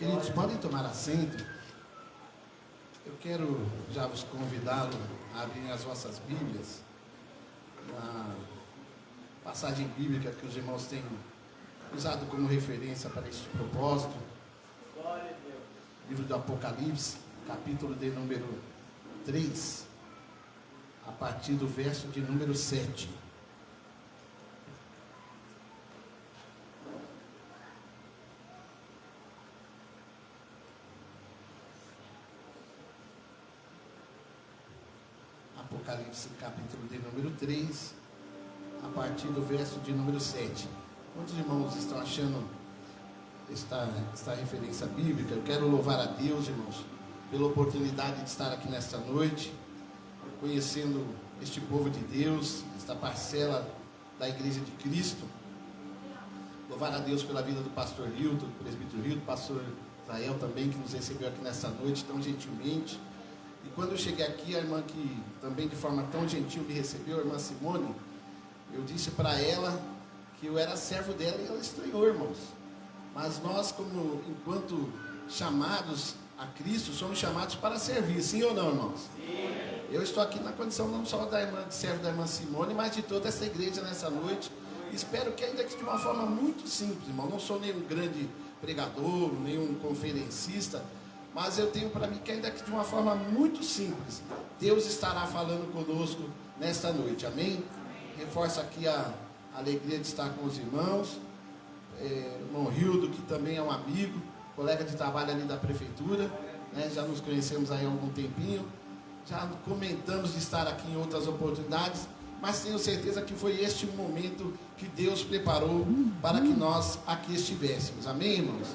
Queridos, podem tomar assento. Eu quero já vos convidá-lo a abrir as vossas Bíblias, na passagem bíblica que os irmãos têm usado como referência para este propósito. Livro do Apocalipse, capítulo de número 3, a partir do verso de número 7. Apocalipse, capítulo de número 3, a partir do verso de número 7. Quantos irmãos estão achando esta referência bíblica? Eu quero louvar a Deus, irmãos, pela oportunidade de estar aqui nesta noite, conhecendo este povo de Deus, esta parcela da Igreja de Cristo. Louvar a Deus pela vida do pastor Hilton, do presbítero Hilton, do pastor Israel também, que nos recebeu aqui nesta noite tão gentilmente. E quando eu cheguei aqui, a irmã que também de forma tão gentil me recebeu, a irmã Simone, eu disse para ela que eu era servo dela e ela estranhou, irmãos. Mas nós, como enquanto chamados a Cristo, somos chamados para servir, sim ou não, irmãos? Sim. Eu estou aqui na condição não só da irmã, de servo da irmã Simone, mas de toda essa igreja nessa noite. Espero que ainda que de uma forma muito simples, irmão. Não sou nenhum grande pregador, nenhum conferencista, mas eu tenho para mim que ainda que de uma forma muito simples, Deus estará falando conosco nesta noite, amém? Reforço aqui a alegria de estar com os irmãos, irmão Hildo, que também é um amigo, colega de trabalho ali da prefeitura, né? Já nos conhecemos aí há algum tempinho, já comentamos de estar aqui em outras oportunidades, mas tenho certeza que foi este momento que Deus preparou para que nós aqui estivéssemos, amém, irmãos?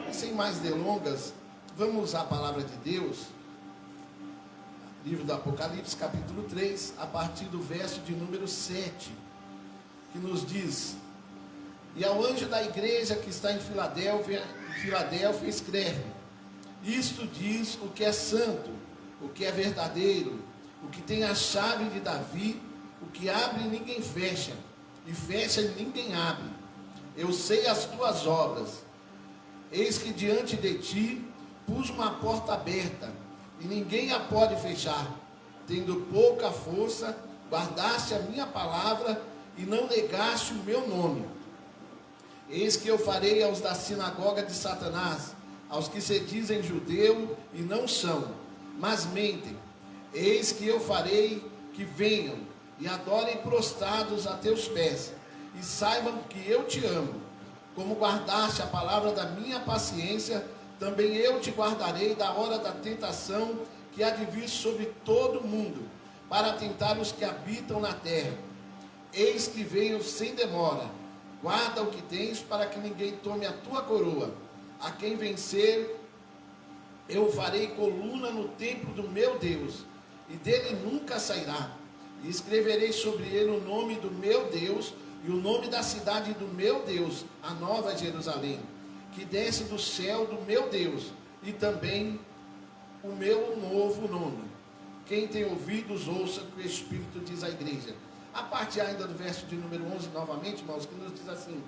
E sem mais delongas, vamos usar a palavra de Deus, livro do Apocalipse, capítulo 3, a partir do verso de número 7, que nos diz: e ao anjo da igreja que está em Filadélfia escreve: isto diz o que é santo, o que é verdadeiro, o que tem a chave de Davi, o que abre e ninguém fecha, e fecha e ninguém abre. Eu sei as tuas obras, eis que diante de ti pus uma porta aberta, e ninguém a pode fechar. Tendo pouca força, guardaste a minha palavra, e não negaste o meu nome. Eis que eu farei aos da sinagoga de Satanás, aos que se dizem judeu e não são, mas mentem. Eis que eu farei que venham e adorem prostrados a teus pés, e saibam que eu te amo. Como guardaste a palavra da minha paciência, também eu te guardarei da hora da tentação que há de vir sobre todo o mundo, para tentar os que habitam na terra. Eis que venho sem demora. Guarda o que tens, para que ninguém tome a tua coroa. A quem vencer, eu farei coluna no templo do meu Deus, e dele nunca sairá. E escreverei sobre ele o nome do meu Deus, e o nome da cidade do meu Deus, a nova Jerusalém, que desce do céu do meu Deus, e também o meu novo nome. Quem tem ouvidos, ouça o que o Espírito diz à igreja. A parte ainda do verso de número 11, novamente, irmãos, que nos diz assim: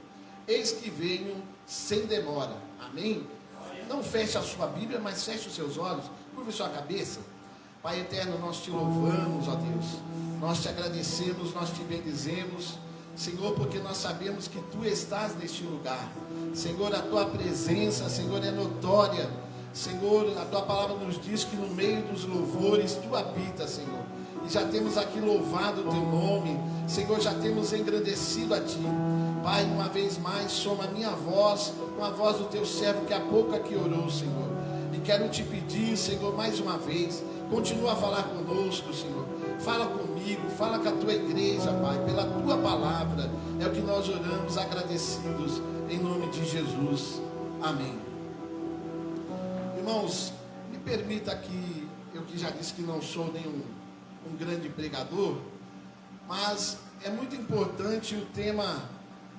eis que venho sem demora, amém? Não feche a sua Bíblia, mas feche os seus olhos, curve sua cabeça. Pai eterno, nós te louvamos, ó Deus, nós te agradecemos, nós te bendizemos, Senhor, porque nós sabemos que Tu estás neste lugar. Senhor, a Tua presença, Senhor, é notória. Senhor, a Tua palavra nos diz que no meio dos louvores Tu habitas, Senhor. E já temos aqui louvado o Teu nome, Senhor, já temos engrandecido a Ti. Pai, uma vez mais, soma a minha voz, com a voz do Teu servo que há pouco aqui orou, Senhor. E quero Te pedir, Senhor, mais uma vez, continua a falar conosco, Senhor. Fala comigo, fala com a Tua igreja, Pai, pela Tua palavra. É o que nós oramos agradecidos, em nome de Jesus. Amém. Irmãos, me permita que, eu que já disse que não sou nenhum um grande pregador, mas é muito importante o tema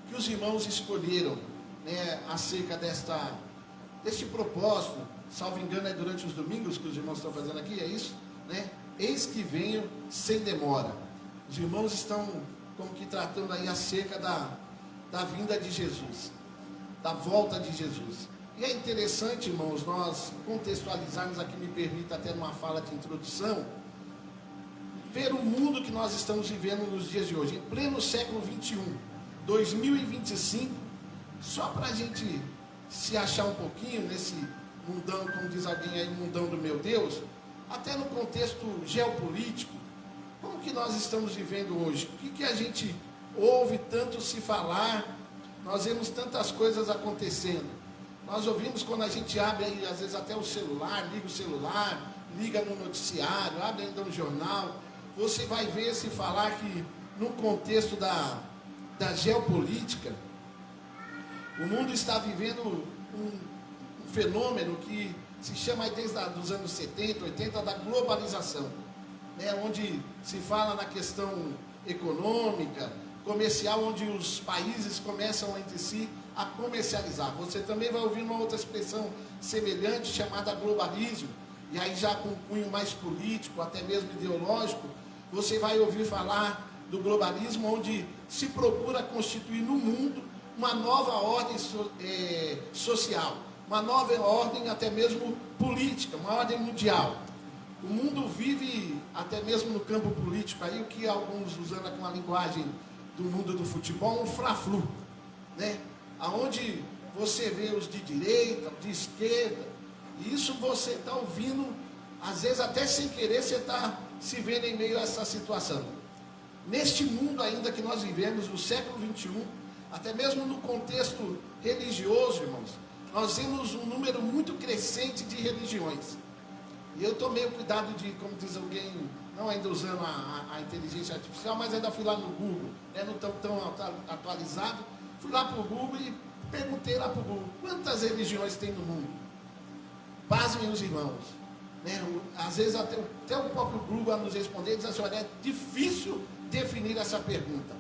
que os irmãos escolheram, né, acerca deste propósito. Salvo engano, é durante os domingos que os irmãos estão fazendo aqui, é isso? Né? Eis que venho sem demora. Os irmãos estão como que tratando aí acerca da vinda de Jesus, da volta de Jesus. E é interessante, irmãos, nós contextualizarmos aqui, me permita até numa fala de introdução, ver o mundo que nós estamos vivendo nos dias de hoje, em pleno século 21, 2025, só para a gente se achar um pouquinho nesse mundão, como diz alguém aí, mundão do meu Deus, até no contexto geopolítico, como que nós estamos vivendo hoje? O que a gente ouve tanto se falar? Nós vemos tantas coisas acontecendo. Nós ouvimos quando a gente abre aí, às vezes até o celular, liga no noticiário, abre ainda um jornal, você vai ver se falar que no contexto da geopolítica, o mundo está vivendo um fenômeno que se chama desde os anos 70, 80, da globalização, né? Onde se fala na questão econômica, comercial, onde os países começam entre si a comercializar. Você também vai ouvir uma outra expressão semelhante chamada globalismo, e aí já com um cunho mais político, até mesmo ideológico, você vai ouvir falar do globalismo, onde se procura constituir no mundo uma nova ordem social, uma nova ordem até mesmo política, uma ordem mundial. O mundo vive, até mesmo no campo político, aí o que alguns usando com a linguagem do mundo do futebol, um fla-flu, né? Aonde você vê os de direita, de esquerda, e isso você está ouvindo, às vezes até sem querer você está se vendo em meio a essa situação. Neste mundo ainda que nós vivemos, no século 21, até mesmo no contexto religioso, irmãos, nós temos um número muito crescente de religiões. E eu tomei o cuidado de, como diz alguém, não ainda usando a inteligência artificial, mas ainda fui lá no Google, né, não tão atualizado, fui lá para o Google e perguntei lá para o Google, quantas religiões tem no mundo? Pasmem os irmãos. Né? Às vezes até o próprio Google vai nos responder e diz assim, olha, é difícil definir essa pergunta.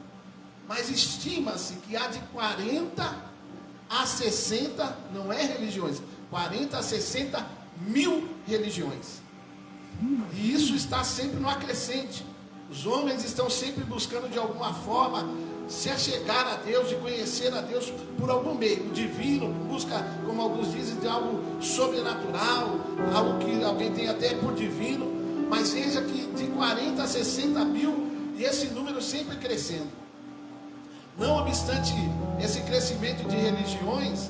Mas estima-se que há de 40 a 60, não é religiões, 40 a 60 mil religiões. E isso está sempre no acrescente. Os homens estão sempre buscando de alguma forma se achegar a Deus, de conhecer a Deus por algum meio, divino, busca, como alguns dizem, de algo sobrenatural, algo que alguém tem até por divino, mas veja que de 40 a 60 mil, e esse número sempre crescendo. Não obstante esse crescimento de religiões,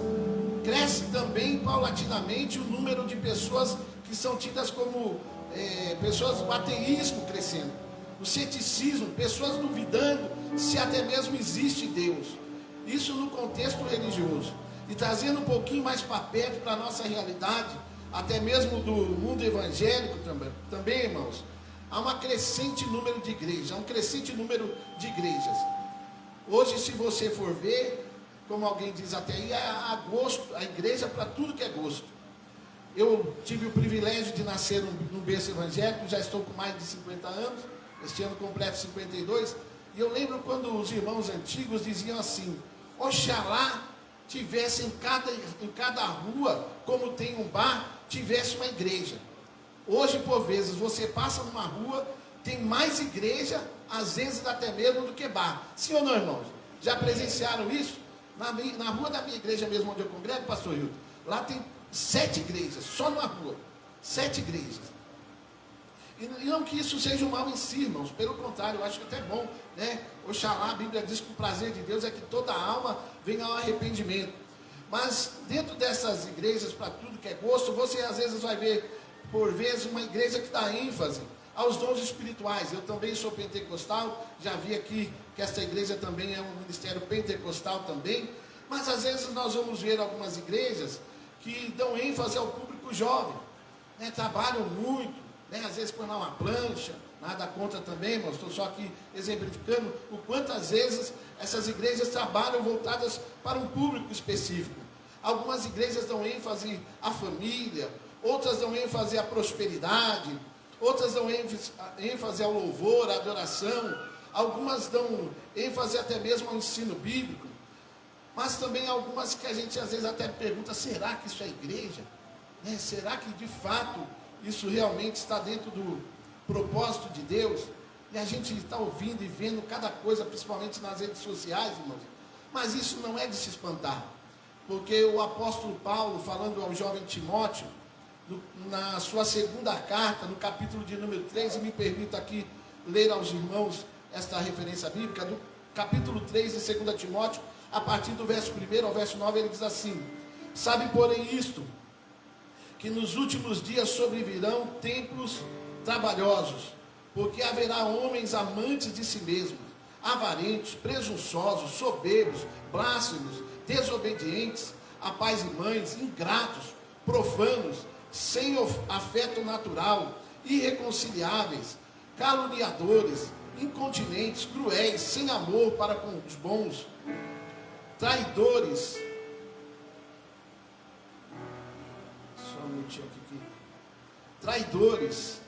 cresce também paulatinamente o número de pessoas que são tidas como pessoas do ateísmo crescendo, o ceticismo, pessoas duvidando se até mesmo existe Deus. Isso no contexto religioso. E trazendo um pouquinho mais para perto, para a nossa realidade, até mesmo do mundo evangélico também, irmãos, há um crescente número de igrejas, Hoje, se você for ver, como alguém diz até aí, há gosto, a igreja para tudo que é gosto. Eu tive o privilégio de nascer num berço evangélico, já estou com mais de 50 anos, este ano completo 52, e eu lembro quando os irmãos antigos diziam assim, oxalá tivesse em cada rua, como tem um bar, tivesse uma igreja. Hoje, por vezes, você passa numa rua, tem mais igreja, às vezes até mesmo do que bar. Sim ou não, irmãos? Já presenciaram isso? Na rua da minha igreja mesmo, onde eu congrego, pastor Hilton, lá tem 7 igrejas, só numa rua. 7 igrejas. E não que isso seja um mal em si, irmãos, pelo contrário, eu acho que até bom, né? Oxalá, a Bíblia diz que o prazer de Deus é que toda alma venha ao arrependimento. Mas dentro dessas igrejas, para tudo que é gosto, você às vezes vai ver, por vezes, uma igreja que dá ênfase aos dons espirituais. Eu também sou pentecostal, já vi aqui que esta igreja também é um ministério pentecostal também, mas às vezes nós vamos ver algumas igrejas que dão ênfase ao público jovem, né? Trabalham muito, né? Às vezes põe lá uma plancha, nada contra também, mas estou só aqui exemplificando o quantas vezes essas igrejas trabalham voltadas para um público específico. Algumas igrejas dão ênfase à família, outras dão ênfase à prosperidade, outras dão ênfase ao louvor, à adoração, algumas dão ênfase até mesmo ao ensino bíblico, mas também algumas que a gente às vezes até pergunta, será que isso é igreja? Né? Será que de fato isso realmente está dentro do propósito de Deus? E a gente está ouvindo e vendo cada coisa, principalmente nas redes sociais, irmãos, mas isso não é de se espantar. porque o apóstolo Paulo, falando ao jovem Timóteo, na sua segunda carta, no capítulo de número 3, e me permita aqui ler aos irmãos esta referência bíblica, do capítulo 3 de 2 Timóteo, a partir do verso 1 ao verso 9, ele diz assim: sabe, porém, isto, que nos últimos dias sobrevirão tempos trabalhosos, porque haverá homens amantes de si mesmos, avarentos, presunçosos, soberbos, blasfemos, desobedientes a pais e mães, ingratos, profanos, sem afeto natural, irreconciliáveis, caluniadores, incontinentes, cruéis, sem amor para com os bons, traidores. Só um minutinho aqui. Traidores.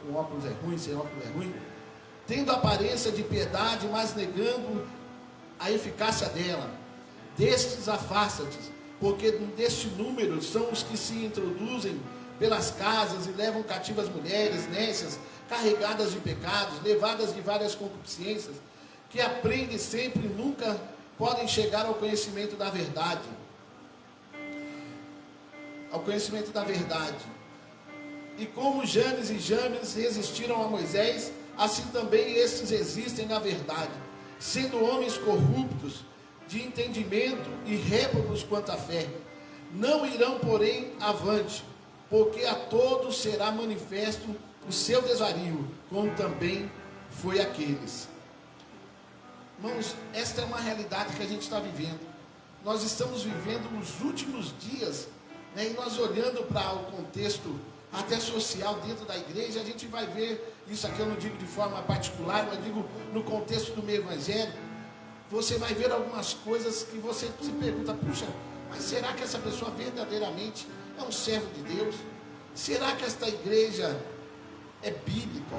Com óculos é ruim, sem óculos é ruim. Tendo aparência de piedade, mas negando a eficácia dela. Destes afasta-te, porque deste número são os que se introduzem pelas casas e levam cativas mulheres nécias, carregadas de pecados, levadas de várias concupiscências, que aprendem sempre e nunca podem chegar ao conhecimento da verdade. Ao conhecimento da verdade. E como Janes e Jambres resistiram a Moisés, assim também estes resistem na verdade, sendo homens corruptos de entendimento e réprobos quanto à fé. Não irão, porém, avante, porque a todos será manifesto o seu desvario, como também foi aqueles. Irmãos, esta é uma realidade que a gente está vivendo. Nós estamos vivendo os últimos dias, né, e nós olhando para o contexto até social dentro da igreja, a gente vai ver, isso aqui eu não digo de forma particular, mas digo no contexto do meio evangélico, você vai ver algumas coisas que você se pergunta: puxa, mas será que essa pessoa verdadeiramente é um servo de Deus? Será que esta igreja é bíblica?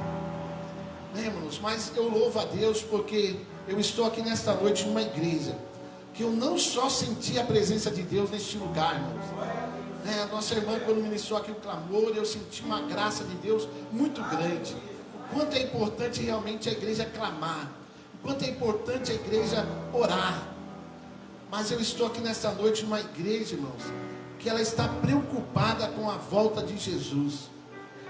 Né, irmãos? Mas eu louvo a Deus porque eu estou aqui nesta noite numa igreja que eu não só senti a presença de Deus neste lugar, irmãos. A nossa irmã, quando ministrou aqui o clamor, eu senti uma graça de Deus muito grande. O quanto é importante realmente a igreja clamar, o quanto é importante a igreja orar. Mas eu estou aqui nesta noite numa igreja, irmãos, que ela está preocupada com a volta de Jesus.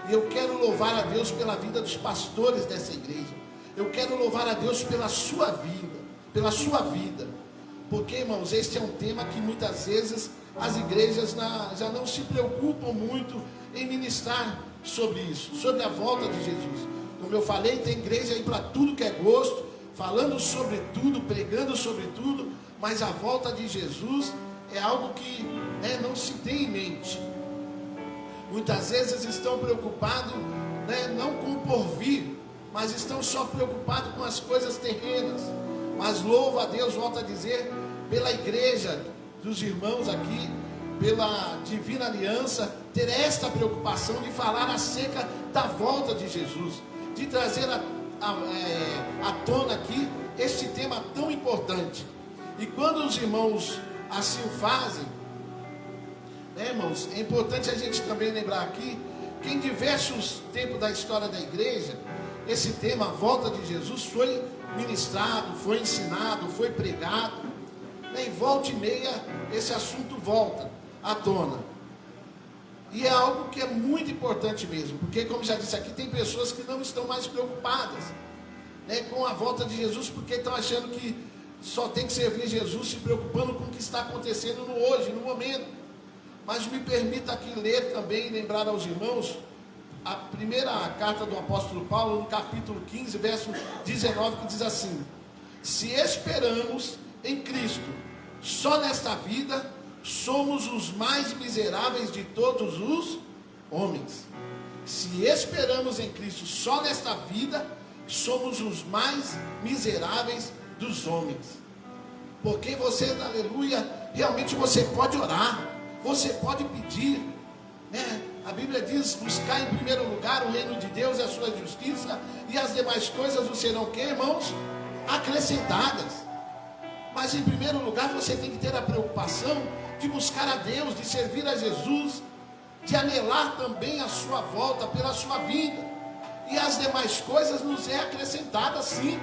E eu quero louvar a Deus pela vida dos pastores dessa igreja. Eu quero louvar a Deus pela sua vida, porque, irmãos, este é um tema que muitas vezes as igrejas já não se preocupam muito em ministrar sobre isso, sobre a volta de Jesus. Como eu falei, tem igreja aí para tudo que é gosto, falando sobre tudo, pregando sobre tudo, mas a volta de Jesus é algo que, né, não se tem em mente. Muitas vezes estão preocupados, né, não com o porvir, mas estão só preocupados com as coisas terrenas. Mas louvo a Deus, volto a dizer, pela igreja dos irmãos aqui, pela divina aliança, ter esta preocupação de falar acerca da volta de Jesus, de trazer à tona aqui este tema tão importante. E quando os irmãos assim o fazem, né, irmãos, é importante a gente também lembrar aqui que em diversos tempos da história da igreja, esse tema, a volta de Jesus, foi ministrado, foi ensinado, foi pregado, né, e volta e meia esse assunto volta à tona. E é algo que é muito importante mesmo, porque, como já disse aqui, tem pessoas que não estão mais preocupadas, né, com a volta de Jesus, porque estão achando que só tem que servir Jesus, se preocupando com o que está acontecendo no hoje, no momento. Mas me permita aqui ler também e lembrar aos irmãos a primeira carta do apóstolo Paulo, no capítulo 15, verso 19, que diz assim: se esperamos em Cristo só nesta vida, somos os mais miseráveis de todos os homens. Se esperamos em Cristo só nesta vida, somos os mais miseráveis dos homens. Porque você, aleluia, realmente você pode orar, você pode pedir, né? A Bíblia diz: buscar em primeiro lugar o reino de Deus e a sua justiça, e as demais coisas o serão, que, irmãos? Acrescentadas. Mas em primeiro lugar você tem que ter a preocupação de buscar a Deus, de servir a Jesus, de anelar também a sua volta pela sua vida, e as demais coisas nos é acrescentada sim.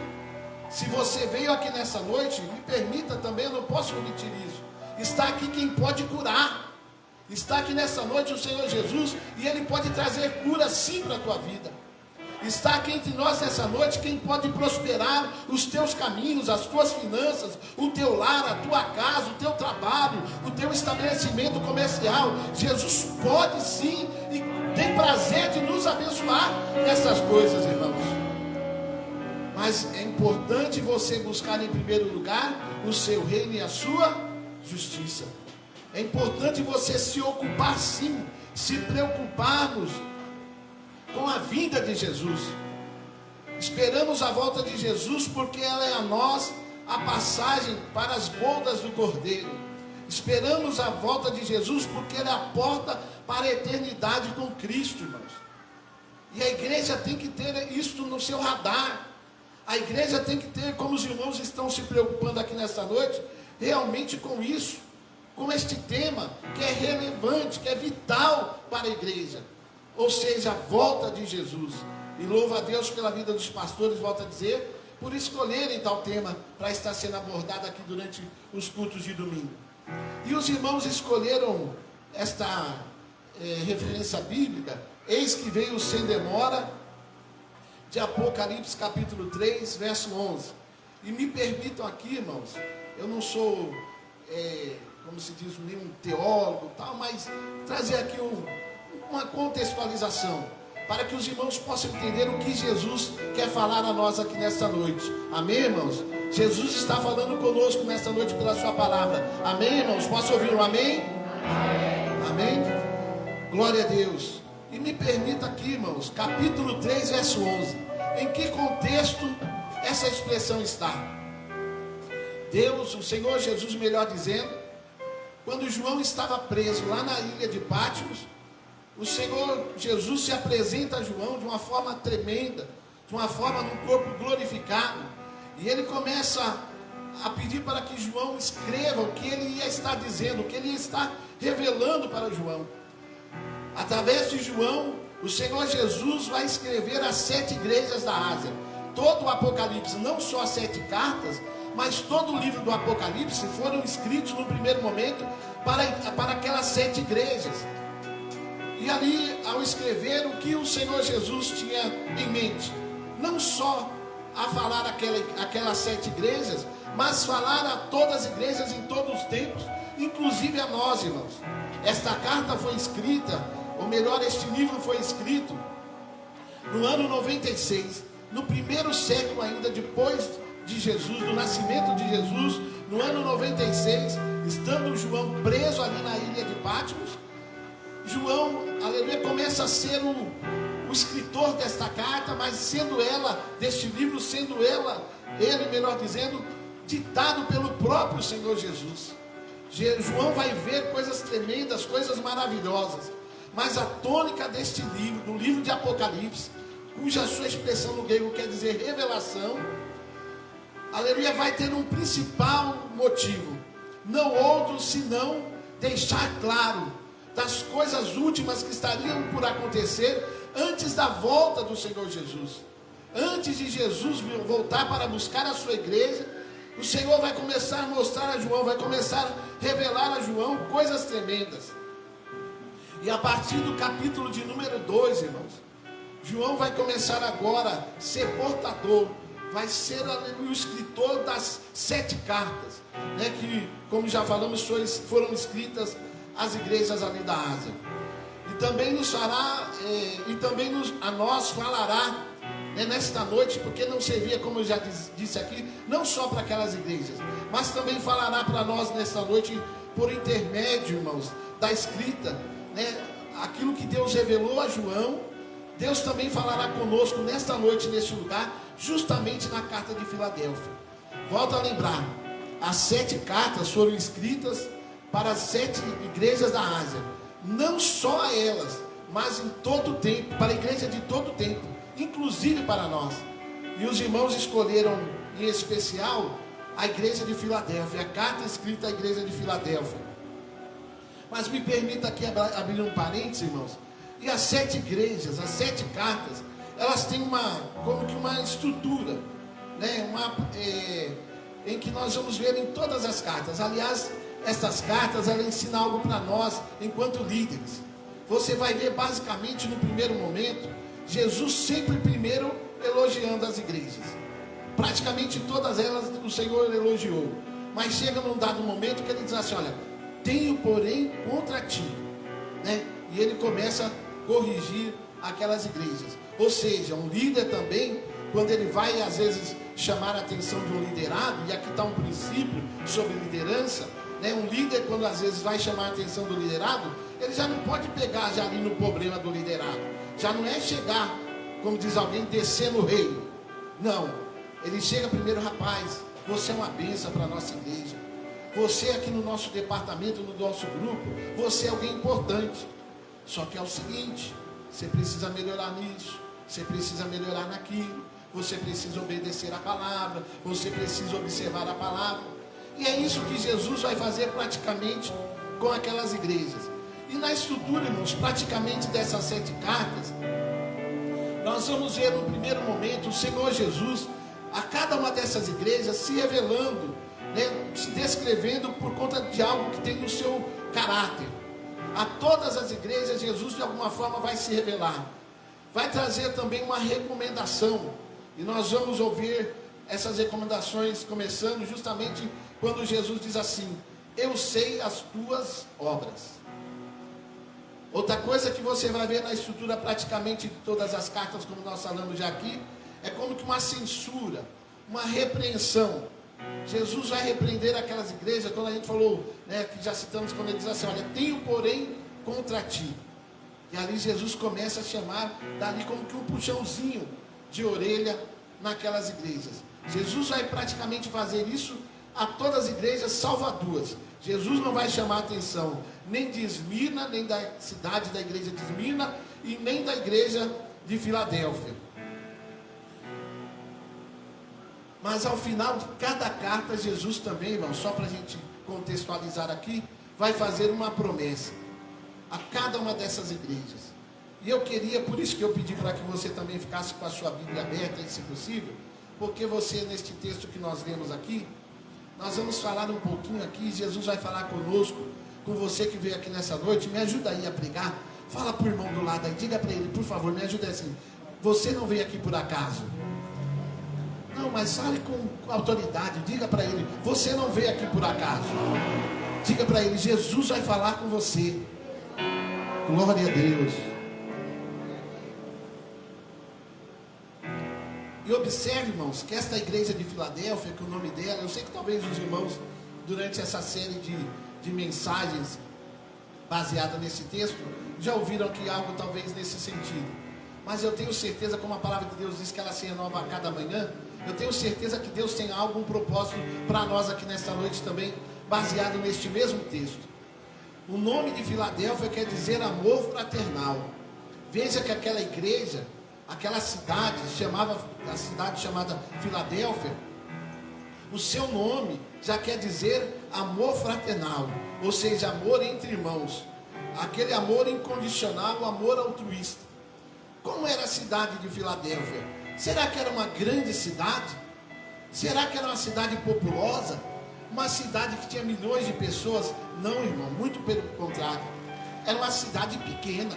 Se você veio aqui nessa noite, me permita também, eu não posso omitir isso, Está aqui quem pode curar. Está aqui nessa noite o Senhor Jesus, e Ele pode trazer cura sim para a tua vida. Está aqui entre nós nessa noite quem pode prosperar os teus caminhos, as tuas finanças, o teu lar, a tua casa, o teu trabalho, o teu estabelecimento comercial. Jesus pode sim e tem prazer de nos abençoar nessas coisas, irmãos. Mas é importante você buscar em primeiro lugar o seu reino e a sua justiça. É importante você se ocupar sim, se preocuparmos com a vinda de Jesus. Esperamos a volta de Jesus porque ela é a nós a passagem para as bodas do Cordeiro. Esperamos a volta de Jesus porque ela é a porta para a eternidade com Cristo, irmãos. E a igreja tem que ter isto no seu radar. A igreja tem que ter, como os irmãos estão se preocupando aqui nesta noite, realmente com isso, com este tema que é relevante, que é vital para a igreja. Ou seja, a volta de Jesus. E louvo a Deus pela vida dos pastores, volto a dizer, por escolherem tal tema para estar sendo abordado aqui durante os cultos de domingo. E os irmãos escolheram esta referência bíblica, eis que veio sem demora, de Apocalipse capítulo 3, verso 11. E me permitam aqui, irmãos, eu não sou, como se diz, nenhum teólogo, tal, mas trazer aqui uma contextualização, para que os irmãos possam entender o que Jesus quer falar a nós aqui nesta noite. Amém, irmãos? Jesus está falando conosco nesta noite pela sua palavra. Amém, irmãos? Posso ouvir um amém? Amém? Glória a Deus. E me permita aqui, irmãos, capítulo 3, verso 11. Em que contexto essa expressão está? Deus, o Senhor Jesus, melhor dizendo, quando João estava preso lá na ilha de Patmos, o Senhor Jesus se apresenta a João de uma forma tremenda, de uma forma num corpo glorificado, e ele começa a pedir para que João escreva o que ele ia estar dizendo, o que ele ia estar revelando para João. Através de João, o Senhor Jesus vai escrever as 7 igrejas da Ásia. Todo o Apocalipse, não só as 7 cartas, mas todo o livro do Apocalipse foram escritos no primeiro momento para aquelas 7 igrejas. E ali, ao escrever, o que o Senhor Jesus tinha em mente? Não só a falar aquelas 7 igrejas, mas falar a todas as igrejas em todos os tempos, inclusive a nós, irmãos. Esta carta foi escrita, ou melhor, este livro foi escrito no ano 96, no primeiro século ainda depois de Jesus, do nascimento de Jesus, no ano 96, estando João preso ali na ilha de Patmos. João, aleluia, começa a ser o escritor desta carta, mas sendo ela, deste livro, sendo ele, melhor dizendo, ditado pelo próprio Senhor Jesus. João vai ver coisas tremendas, coisas maravilhosas, mas a tônica deste livro, do livro de Apocalipse, cuja sua expressão no grego quer dizer revelação, aleluia, vai ter um principal motivo, não outro senão deixar claro das coisas últimas que estariam por acontecer antes da volta do Senhor Jesus. Antes de Jesus voltar para buscar a sua igreja, o Senhor vai começar a mostrar a João, vai começar a revelar a João coisas tremendas. E a partir do capítulo de número 2, irmãos, João vai começar agora a ser portador, vai ser o escritor das 7 cartas, né, que, como já falamos, foram escritas às igrejas ali da Ásia. E também nos fará, a nós falará, né, nesta noite, porque não servia, como eu já disse aqui, não só para aquelas igrejas, mas também falará para nós nesta noite, por intermédio, irmãos, da escrita, né, aquilo que Deus revelou a João. Deus também falará conosco nesta noite, neste lugar, justamente na carta de Filadélfia. Volto a lembrar, as 7 cartas foram escritas para as 7 igrejas da Ásia, não só a elas, mas em todo o tempo, para a igreja de todo o tempo, inclusive para nós. E os irmãos escolheram em especial a igreja de Filadélfia, a carta escrita à igreja de Filadélfia. Mas me permita aqui abrir um parênteses, irmãos. E as 7 igrejas, as 7 cartas, elas têm como que uma estrutura, né? Em que nós vamos ver em todas as cartas. Aliás, essas cartas, ela ensina algo para nós, enquanto líderes. Você vai ver basicamente no primeiro momento, Jesus sempre primeiro elogiando as igrejas. Praticamente todas elas o Senhor elogiou. Mas chega num dado momento que ele diz assim, olha, tenho porém contra ti, né? E ele começa a corrigir aquelas igrejas. Ou seja, um líder também, quando ele vai às vezes chamar a atenção de um liderado, e aqui está um princípio sobre liderança, né? Um líder, quando às vezes vai chamar a atenção do liderado, ele já não pode pegar já ali no problema do liderado. Já não é chegar, como diz alguém, descer no rei. Não, ele chega primeiro, rapaz, você é uma bênção para a nossa igreja. Você aqui no nosso departamento, no nosso grupo, você é alguém importante. Só que é o seguinte, você precisa melhorar nisso, você precisa melhorar naquilo, você precisa obedecer a palavra, você precisa observar a palavra. E é isso que Jesus vai fazer praticamente com aquelas igrejas. E na estrutura, irmãos, praticamente dessas 7 cartas, nós vamos ver no primeiro momento o Senhor Jesus, a cada uma dessas igrejas, se revelando, né, se descrevendo por conta de algo que tem no seu caráter. A todas as igrejas, Jesus de alguma forma vai se revelar. Vai trazer também uma recomendação. E nós vamos ouvir essas recomendações começando justamente quando Jesus diz assim: eu sei as tuas obras. Outra coisa que você vai ver na estrutura praticamente de todas as cartas, como nós falamos já aqui, é como que uma censura, uma repreensão. Jesus vai repreender aquelas igrejas, quando a gente falou, né, que já citamos, quando ele diz assim, olha, tenho porém contra ti. E ali Jesus começa a chamar, dali como que um puxãozinho de orelha naquelas igrejas. Jesus vai praticamente fazer isso a todas as igrejas, salvo a 2. Jesus não vai chamar a atenção nem de Esmirna, nem da cidade da igreja de Esmirna, e nem da igreja de Filadélfia. Mas ao final de cada carta, Jesus também, irmão, só para a gente contextualizar aqui, vai fazer uma promessa a cada uma dessas igrejas. E eu queria, por isso que eu pedi para que você também ficasse com a sua Bíblia aberta, se possível, porque você, neste texto que nós lemos aqui, nós vamos falar um pouquinho aqui, Jesus vai falar conosco, com você que veio aqui nessa noite, me ajuda aí a pregar, fala para o irmão do lado aí, diga para ele, por favor, me ajuda assim, você não veio aqui por acaso. Não, mas fale com autoridade, diga para ele, você não veio aqui por acaso. Diga para ele, Jesus vai falar com você. Glória a Deus. E observe, irmãos, que esta igreja de Filadélfia, que o nome dela, eu sei que talvez os irmãos, durante essa série de mensagens baseada nesse texto, já ouviram aqui algo talvez nesse sentido. Mas eu tenho certeza, como a palavra de Deus diz que ela se renova a cada manhã, eu tenho certeza que Deus tem algo, um propósito para nós aqui nesta noite também, baseado neste mesmo texto. O nome de Filadélfia quer dizer amor fraternal. Veja que aquela igreja, aquela cidade, a cidade chamada Filadélfia, o seu nome já quer dizer amor fraternal, ou seja, amor entre irmãos, aquele amor incondicional, o amor altruísta. Como era a cidade de Filadélfia? Será que era uma grande cidade? Será que era uma cidade populosa? Uma cidade que tinha milhões de pessoas? Não, irmão, muito pelo contrário. Era uma cidade pequena.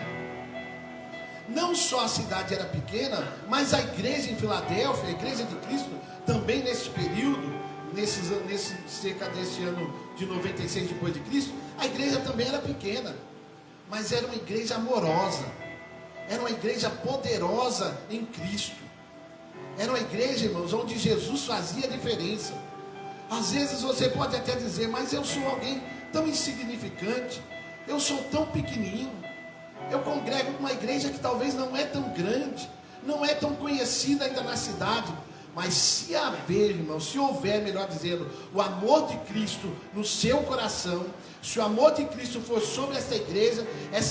Não só a cidade era pequena, mas a igreja em Filadélfia, a igreja de Cristo, também nesse período, cerca desse ano de 96 depois de Cristo, a igreja também era pequena, mas era uma igreja amorosa, era uma igreja poderosa em Cristo, era uma igreja, irmãos, onde Jesus fazia diferença. Às vezes você pode até dizer, mas eu sou alguém tão insignificante, eu sou tão pequenininho, eu congrego uma igreja que talvez não é tão grande, não é tão conhecida ainda na cidade, mas se haver, irmão, se houver, melhor dizendo, o amor de Cristo no seu coração, se o amor de Cristo for sobre essa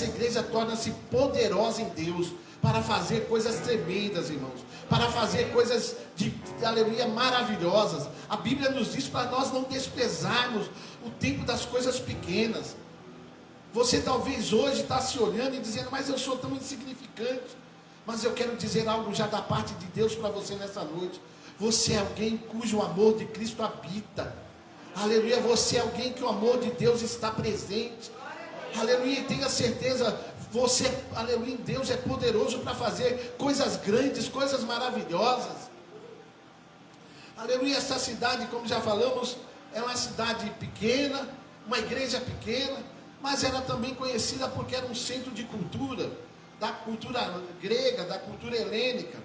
igreja torna-se poderosa em Deus, para fazer coisas tremendas, irmãos, para fazer coisas de aleluia maravilhosas. A Bíblia nos diz para nós não desprezarmos o tempo das coisas pequenas. Você talvez hoje está se olhando e dizendo, mas eu sou tão insignificante. Mas eu quero dizer algo já da parte de Deus para você nessa noite. Você é alguém cujo amor de Cristo habita. Aleluia, você é alguém que o amor de Deus está presente. Aleluia, e tenha certeza, você, aleluia, Deus é poderoso para fazer coisas grandes, coisas maravilhosas. Aleluia, essa cidade, como já falamos, é uma cidade pequena, uma igreja pequena, mas era também conhecida porque era um centro de cultura, da cultura grega, da cultura helênica.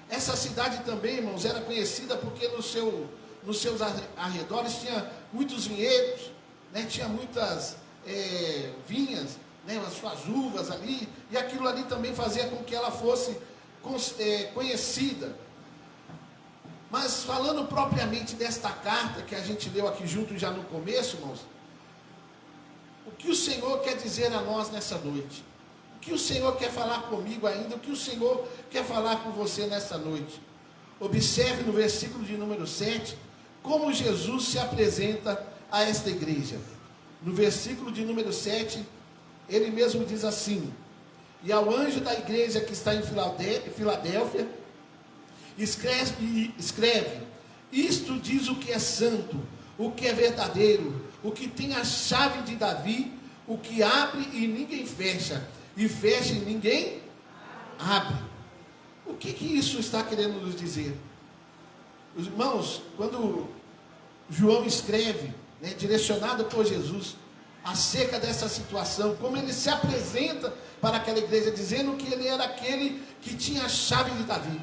Essa cidade também, irmãos, era conhecida porque nos seus arredores tinha muitos vinhedos, né? Tinha muitas vinhas, né? As suas uvas ali, e aquilo ali também fazia com que ela fosse conhecida. Mas falando propriamente desta carta que a gente leu aqui junto já no começo, irmãos, o que o Senhor quer dizer a nós nessa noite? O que o Senhor quer falar comigo ainda? O que o Senhor quer falar com você nessa noite? Observe no versículo de número 7, como Jesus se apresenta a esta igreja. No versículo de número 7, ele mesmo diz assim: e ao anjo da igreja que está em Filadélfia, escreve, isto diz o que é santo, o que é verdadeiro, o que tem a chave de Davi, o que abre e ninguém fecha, e fecha e ninguém abre. O que isso está querendo nos dizer? Os irmãos, quando João escreve, né, direcionado por Jesus, acerca dessa situação, como ele se apresenta para aquela igreja, dizendo que ele era aquele que tinha a chave de Davi.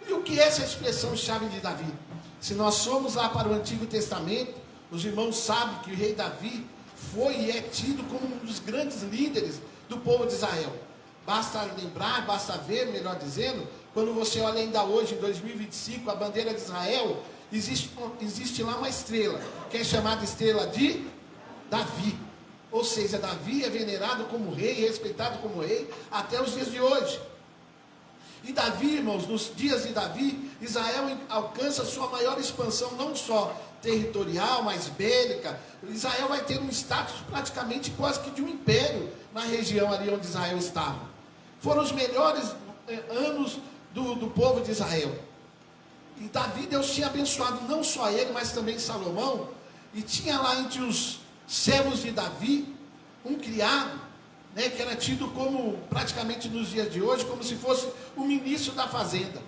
E o que é essa expressão chave de Davi? Se nós formos lá para o Antigo Testamento, os irmãos sabem que o rei Davi foi e é tido como um dos grandes líderes do povo de Israel. Basta lembrar, basta ver, melhor dizendo, quando você olha ainda hoje, em 2025, a bandeira de Israel, existe lá uma estrela, que é chamada estrela de Davi. Ou seja, Davi é venerado como rei, respeitado como rei, até os dias de hoje. E Davi, irmãos, nos dias de Davi, Israel alcança sua maior expansão, não só territorial, mas bélica. Israel vai ter um status praticamente quase que de um império na região ali onde Israel estava. Foram os melhores anos do povo de Israel. E Davi, Deus tinha abençoado não só ele, mas também Salomão. E tinha lá entre os servos de Davi um criado, né, que era tido como, praticamente nos dias de hoje, como se fosse o ministro da fazenda.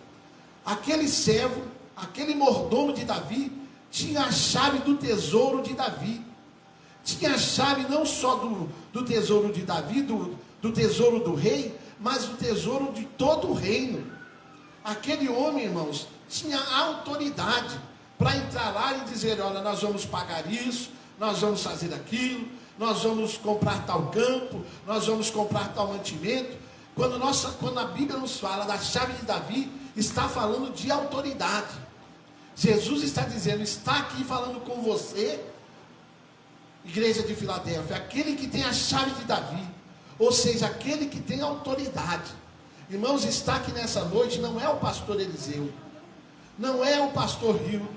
Aquele servo, aquele mordomo de Davi, tinha a chave do tesouro de Davi. Tinha a chave não só do tesouro de Davi, do tesouro do rei, mas do tesouro de todo o reino. Aquele homem, irmãos, tinha autoridade para entrar lá e dizer: olha, nós vamos pagar isso, nós vamos fazer aquilo, nós vamos comprar tal campo, nós vamos comprar tal mantimento. Quando a Bíblia nos fala da chave de Davi, está falando de autoridade. Jesus está dizendo, está aqui falando com você, igreja de Filadélfia, aquele que tem a chave de Davi, ou seja, aquele que tem autoridade. Irmãos, está aqui nessa noite, não é o pastor Eliseu, não é o pastor Rio,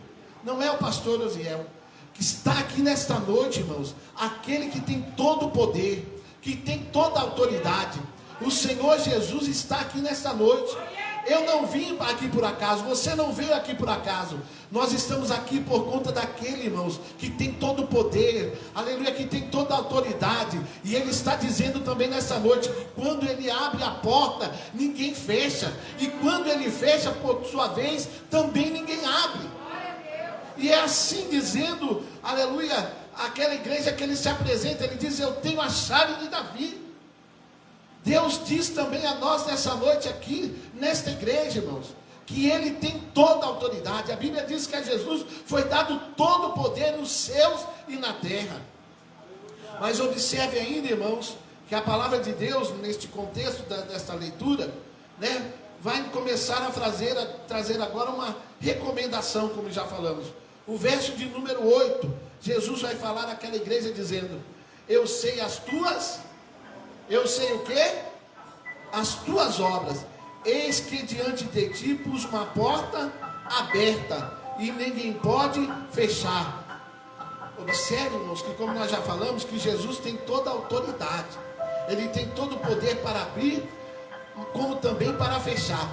não é o pastor Osiel, que está aqui nesta noite, irmãos, aquele que tem todo o poder, que tem toda a autoridade. O Senhor Jesus está aqui nesta noite. Eu não vim aqui por acaso, você não veio aqui por acaso. Nós estamos aqui por conta daquele, irmãos, que tem todo o poder, aleluia, que tem toda a autoridade. E Ele está dizendo também nessa noite que quando Ele abre a porta, ninguém fecha. E quando Ele fecha, por sua vez, também ninguém abre. E é assim dizendo, aleluia, aquela igreja que Ele se apresenta, Ele diz: eu tenho a chave de Davi. Deus diz também a nós nessa noite aqui, nesta igreja, irmãos, que Ele tem toda a autoridade. A Bíblia diz que a Jesus foi dado todo o poder nos céus e na terra. Mas observe ainda, irmãos, que a palavra de Deus, neste contexto desta leitura, né, vai começar a trazer agora uma recomendação, como já falamos. O verso de número 8, Jesus vai falar àquela igreja dizendo: eu sei as tuas... Eu sei o que? As tuas obras. Eis que diante de ti pus uma porta aberta e ninguém pode fechar. Observe, irmãos, que como nós já falamos, que Jesus tem toda a autoridade. Ele tem todo o poder para abrir, como também para fechar.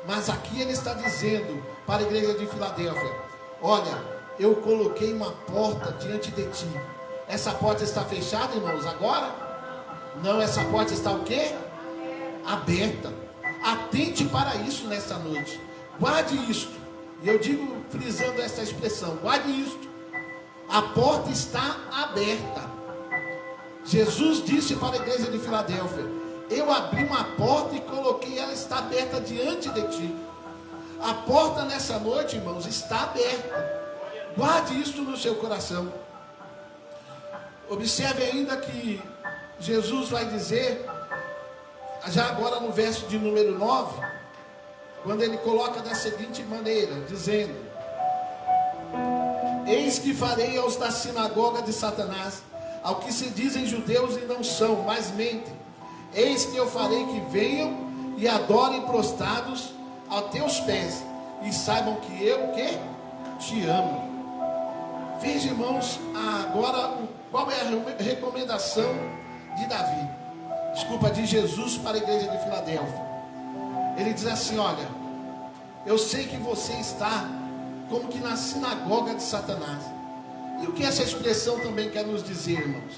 Mas aqui Ele está dizendo para a igreja de Filadélfia: olha, eu coloquei uma porta diante de ti. Essa porta está fechada, irmãos, agora? Não, essa porta está o quê? Aberta. Atente para isso nesta noite. Guarde isto. E eu digo, frisando essa expressão, guarde isto. A porta está aberta. Jesus disse para a igreja de Filadélfia: eu abri uma porta e coloquei, ela está aberta diante de ti. A porta nessa noite, irmãos, está aberta. Guarde isso no seu coração. Observe ainda que Jesus vai dizer, já agora no verso de número 9, quando ele coloca da seguinte maneira, dizendo: eis que farei aos da sinagoga de Satanás, ao que se dizem judeus e não são, mas mentem. Eis que eu farei que venham e adorem prostrados aos teus pés, e saibam que eu que te amo. Veja, irmãos, agora qual é a recomendação de Jesus para a igreja de Filadélfia. Ele diz assim: olha, eu sei que você está como que na sinagoga de Satanás. E o que essa expressão também quer nos dizer, irmãos?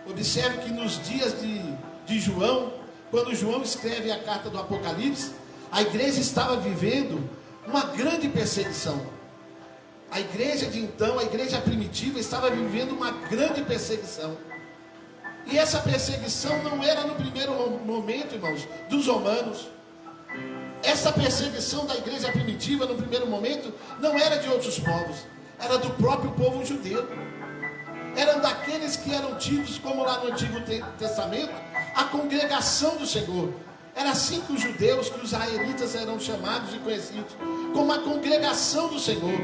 Observe que nos dias de João, quando João escreve a carta do Apocalipse, a igreja estava vivendo uma grande perseguição. A igreja de então, a igreja primitiva, estava vivendo uma grande perseguição. E essa perseguição não era no primeiro momento, irmãos, dos romanos. Essa perseguição da igreja primitiva, no primeiro momento, não era de outros povos, era do próprio povo judeu. Eram daqueles que eram tidos, como lá no Antigo Testamento, a congregação do Senhor. Era assim que os judeus, que os israelitas eram chamados e conhecidos, como a congregação do Senhor.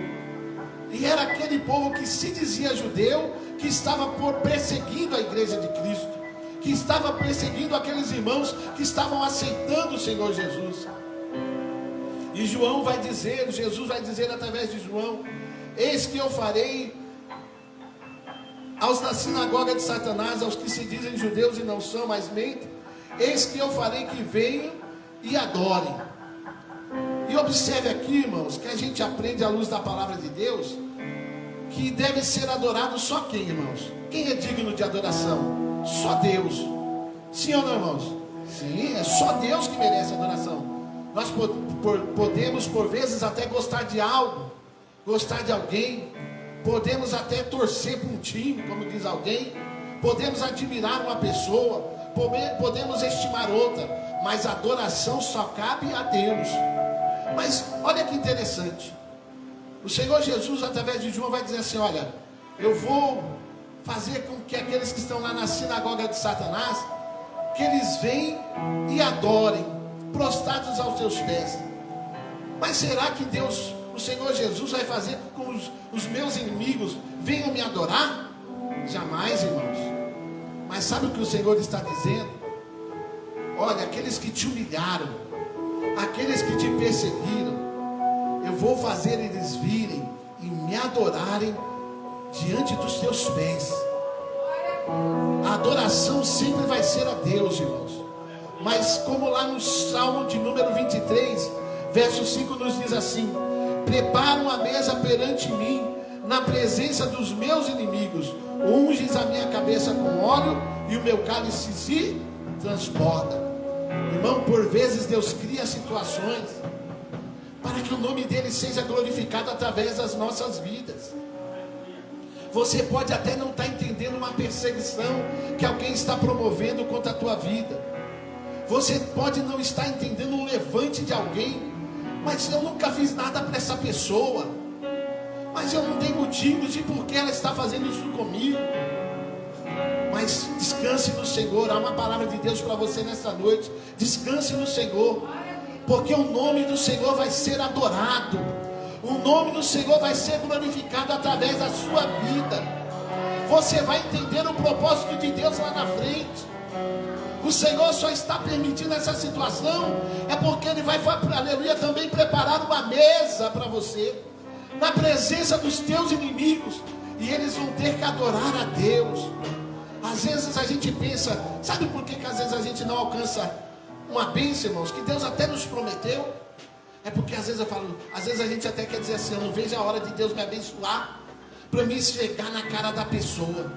E era aquele povo que se dizia judeu, que estava perseguindo a igreja de Cristo, que estava perseguindo aqueles irmãos que estavam aceitando o Senhor Jesus. E Jesus vai dizer através de João: eis que eu farei aos da sinagoga de Satanás, aos que se dizem judeus e não são, mas mentem, eis que eu farei que venham e adorem. E observe aqui, irmãos, que a gente aprende à luz da palavra de Deus, que deve ser adorado só quem, irmãos? Quem é digno de adoração? Só Deus. Sim ou não, irmãos? Sim, é só Deus que merece adoração. Nós podemos, por vezes, até gostar de algo, gostar de alguém, podemos até torcer para um time, como diz alguém, podemos admirar uma pessoa, podemos estimar outra, mas a adoração só cabe a Deus. Mas olha que interessante, o Senhor Jesus, através de João, vai dizer assim: olha, eu vou fazer com que aqueles que estão lá na sinagoga de Satanás, que eles venham e adorem, prostrados aos seus pés. Mas será que Deus, o Senhor Jesus, vai fazer com que os meus inimigos venham me adorar? Jamais, irmãos. Mas sabe o que o Senhor está dizendo? Olha, aqueles que te humilharam, aqueles que te perseguiram, eu vou fazer eles virem e me adorarem diante dos teus pés. A adoração sempre vai ser a Deus, irmãos. Mas como lá no Salmo de número 23, verso 5 nos diz assim: prepara uma mesa perante mim, na presença dos meus inimigos, unges a minha cabeça com óleo, e o meu cálice se transborda. Irmão, por vezes Deus cria situações para que o nome dele seja glorificado através das nossas vidas. Você pode até não estar entendendo uma perseguição que alguém está promovendo contra a tua vida. Você pode não estar entendendo um levante de alguém, mas eu nunca fiz nada para essa pessoa, mas eu não dei motivos de por que ela está fazendo isso comigo. Mas descanse no Senhor. Há uma palavra de Deus para você nessa noite. Descanse no Senhor, porque o nome do Senhor vai ser adorado, o nome do Senhor vai ser glorificado através da sua vida. Você vai entender o propósito de Deus lá na frente. O Senhor só está permitindo essa situação é porque Ele vai, aleluia, também preparar uma mesa para você, na presença dos teus inimigos, e eles vão ter que adorar a Deus. Às vezes a gente pensa, sabe por que às vezes a gente não alcança uma bênção, irmãos, que Deus até nos prometeu? É porque às vezes eu falo, às vezes a gente até quer dizer assim, eu não vejo a hora de Deus me abençoar para me esfregar na cara da pessoa.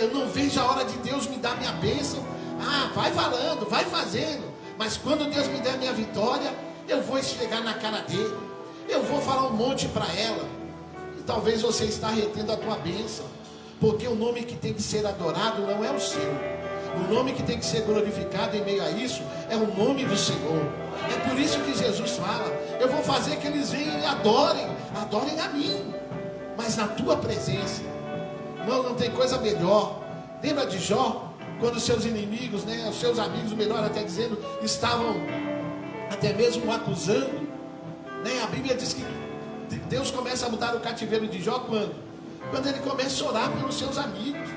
Eu não vejo a hora de Deus me dar minha bênção. Ah, vai falando, vai fazendo. Mas quando Deus me der minha vitória, eu vou esfregar na cara dele. Eu vou falar um monte para ela. E talvez você está retendo a tua bênção. Porque o nome que tem que ser adorado não é o seu. O nome que tem que ser glorificado em meio a isso é o nome do Senhor. É por isso que Jesus fala, eu vou fazer que eles venham e adorem a mim, mas na tua presença. Não tem coisa melhor. Lembra de Jó? Quando seus inimigos, os seus amigos, melhor até dizendo, estavam até mesmo o acusando. A Bíblia diz que Deus começa a mudar o cativeiro de Jó quando? Quando ele começa a orar pelos seus amigos,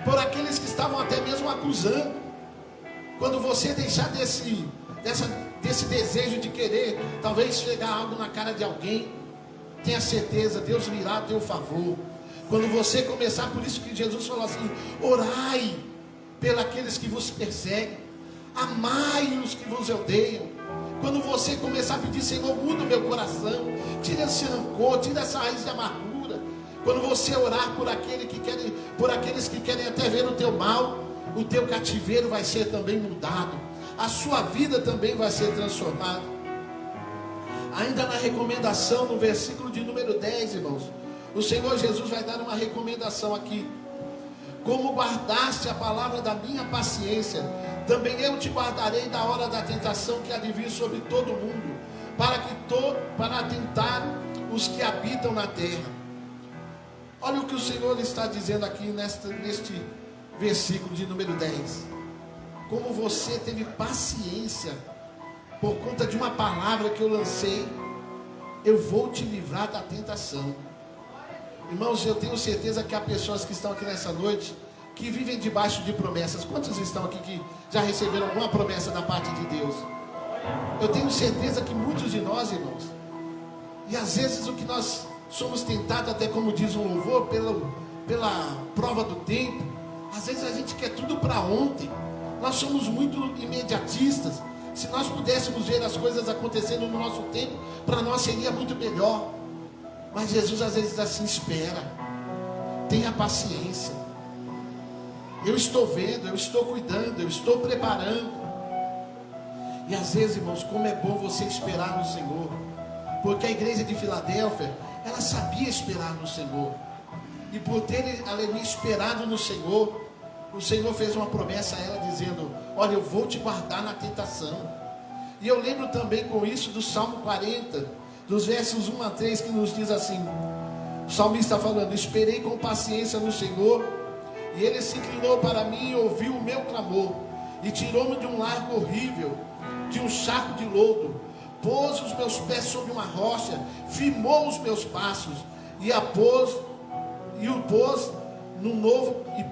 por aqueles que estavam até mesmo acusando. Quando você deixar desse desejo de querer, talvez esfregar algo na cara de alguém, tenha certeza, Deus virá a teu favor. Quando você começar, por isso que Jesus falou assim, orai pelos que vos perseguem, amai os que vos odeiam. Quando você começar a pedir, Senhor, muda o meu coração, tira esse rancor, tira essa raiz de amargura. Quando você orar por aqueles que querem até ver o teu mal, o teu cativeiro vai ser também mudado, a sua vida também vai ser transformada. Ainda na recomendação, no versículo de número 10, irmãos, o Senhor Jesus vai dar uma recomendação aqui. Como guardaste a palavra da minha paciência, também eu te guardarei da hora da tentação que há de vir sobre todo mundo, para tentar os que habitam na terra. Olha o que o Senhor está dizendo aqui neste versículo de número 10. Como você teve paciência por conta de uma palavra que eu lancei, eu vou te livrar da tentação. Irmãos, eu tenho certeza que há pessoas que estão aqui nessa noite que vivem debaixo de promessas. Quantos estão aqui que já receberam alguma promessa da parte de Deus? Eu tenho certeza que muitos de nós, irmãos, e às vezes o que nós somos tentados, até como diz um louvor, pela prova do tempo, às vezes a gente quer tudo para ontem. Nós somos muito imediatistas. Se nós pudéssemos ver as coisas acontecendo no nosso tempo, para nós seria muito melhor. Mas Jesus às vezes diz assim, espera, tenha paciência, eu estou vendo, eu estou cuidando, eu estou preparando. E às vezes, irmãos, como é bom você esperar no Senhor, porque a igreja de Filadélfia, ela sabia esperar no Senhor, e por ter ali esperado no Senhor, o Senhor fez uma promessa a ela dizendo, olha, eu vou te guardar na tentação. E eu lembro também com isso do Salmo 40, dos versos 1 a 3, que nos diz assim, o salmista falando, esperei com paciência no Senhor, e Ele se inclinou para mim e ouviu o meu clamor, e tirou-me de um largo horrível, de um charco de lodo, pôs os meus pés sobre uma rocha, firmou os meus passos, e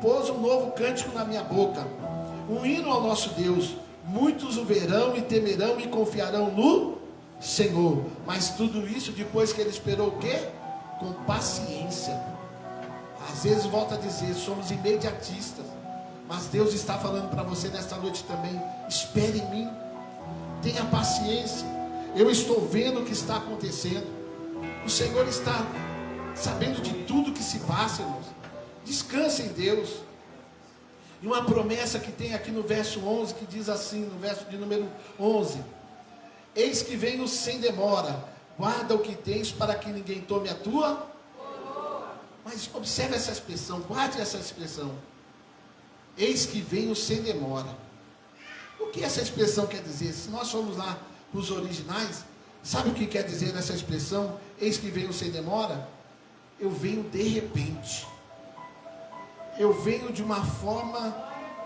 pôs um novo cântico na minha boca, um hino ao nosso Deus. Muitos o verão e temerão e confiarão no Senhor. Mas tudo isso depois que ele esperou o quê? Com paciência. Às vezes, volta a dizer, somos imediatistas, mas Deus está falando para você nesta noite também, espere em mim, tenha paciência, eu estou vendo o que está acontecendo, o Senhor está sabendo de tudo que se passa, irmãos. Descanse em Deus. E uma promessa que tem aqui no verso 11, que diz assim, no verso de número 11, eis que venho sem demora, guarda o que tens para que ninguém tome a tua. Mas observe essa expressão, guarde essa expressão, eis que venho sem demora. O que essa expressão quer dizer? Se nós formos lá para os originais, sabe o que quer dizer essa expressão, eis que venho sem demora? Eu venho de repente, eu venho de uma forma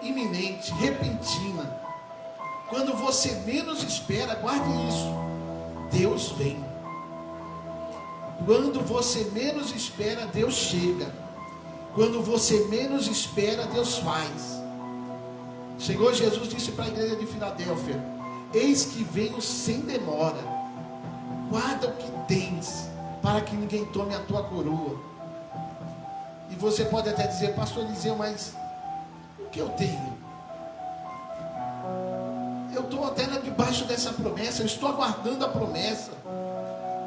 iminente, repentina. Quando você menos espera, guarde isso, Deus vem. Quando você menos espera, Deus chega. Quando você menos espera, Deus faz. O Senhor Jesus disse para a igreja de Filadélfia, eis que venho sem demora, guarda o que tens, para que ninguém tome a tua coroa. E você pode até dizer, pastor Eliseu, mas o que eu tenho? Eu estou até debaixo dessa promessa, eu estou aguardando a promessa.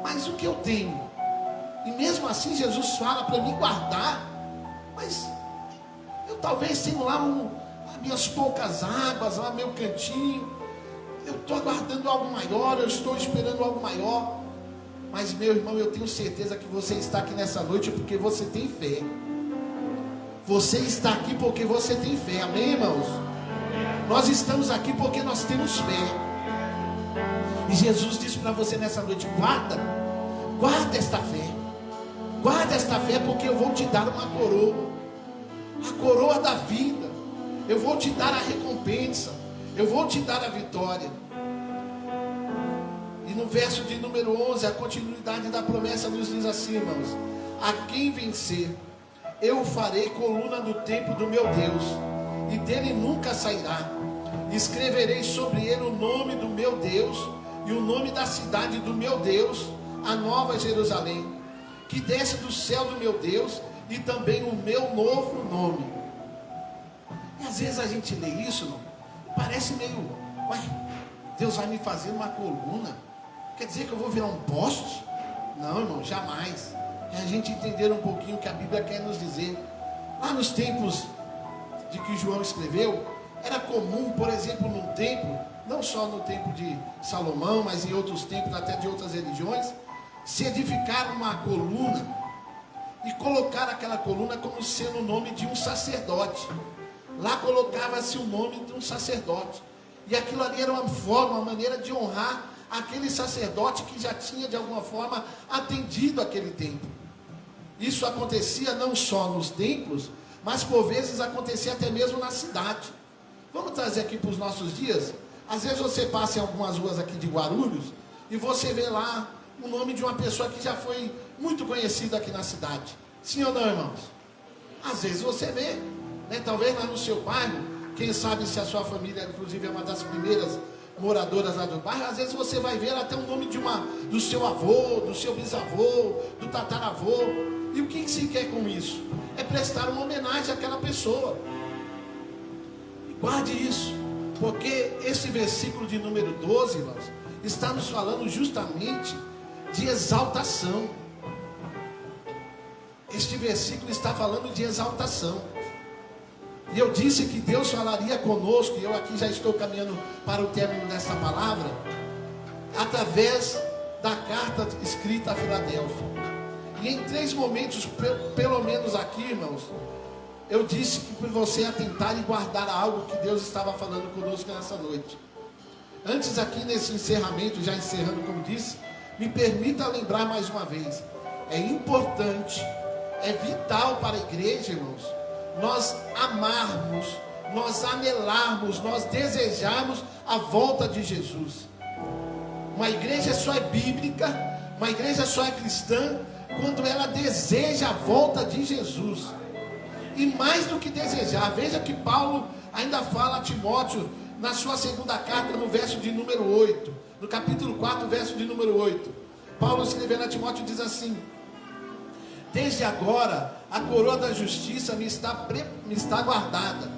Mas o que eu tenho? E mesmo assim Jesus fala para mim guardar. Mas eu talvez tenho lá as minhas poucas águas, lá meu cantinho. Eu estou aguardando algo maior, eu estou esperando algo maior. Mas meu irmão, eu tenho certeza que você está aqui nessa noite porque você tem fé. Você está aqui porque você tem fé, amém, irmãos? Nós estamos aqui porque nós temos fé. E Jesus disse para você nessa noite: guarda esta fé. Guarda esta fé, porque eu vou te dar uma coroa. A coroa da vida. Eu vou te dar a recompensa. Eu vou te dar a vitória. E no verso de número 11, a continuidade da promessa nos diz assim, irmãos: a quem vencer, eu farei coluna no templo do meu Deus, e dele nunca sairá. Escreverei sobre ele o nome do meu Deus e o nome da cidade do meu Deus, a nova Jerusalém, que desce do céu do meu Deus, e também o meu novo nome. E às vezes a gente lê isso, não? Parece meio, ué, Deus vai me fazer uma coluna? Quer dizer que eu vou virar um poste? Não, irmão, jamais. É a gente entender um pouquinho o que a Bíblia quer nos dizer. Lá nos tempos de que João escreveu, era comum, por exemplo, num templo, não só no templo de Salomão, mas em outros templos, até de outras religiões, se edificar uma coluna e colocar aquela coluna como sendo o nome de um sacerdote. Lá colocava-se o nome de um sacerdote, e aquilo ali era uma forma, uma maneira de honrar aquele sacerdote que já tinha de alguma forma atendido aquele templo. Isso acontecia não só nos templos, mas por vezes acontecia até mesmo na cidade. Vamos trazer aqui para os nossos dias. Às vezes você passa em algumas ruas aqui de Guarulhos e você vê lá o nome de uma pessoa que já foi muito conhecida aqui na cidade. Sim ou não, irmãos? Às vezes você vê, né? Talvez lá no seu bairro, quem sabe se a sua família inclusive é uma das primeiras moradoras lá do bairro, às vezes você vai ver até o nome do seu avô, do seu bisavô, do tataravô. E o que se quer com isso? É prestar uma homenagem àquela pessoa. E guarde isso, porque esse versículo de número 12, irmãos, está nos falando justamente de exaltação. Este versículo está falando de exaltação. E eu disse que Deus falaria conosco, e eu aqui já estou caminhando para o término dessa palavra, através da carta escrita a Filadélfia. E em 3 momentos, pelo menos aqui, irmãos, eu disse que para você atentar e guardar algo que Deus estava falando conosco nessa noite. Antes aqui nesse encerramento, já encerrando como disse, me permita lembrar mais uma vez, é importante, é vital para a igreja, irmãos, nós amarmos, nós anelarmos, nós desejarmos a volta de Jesus. Uma igreja só é bíblica, uma igreja só é cristã quando ela deseja a volta de Jesus. E mais do que desejar, veja que Paulo ainda fala a Timóteo na sua segunda carta, no verso de número 8, no capítulo 4, verso de número 8. Paulo escrevendo a Timóteo diz assim: desde agora a coroa da justiça me está guardada,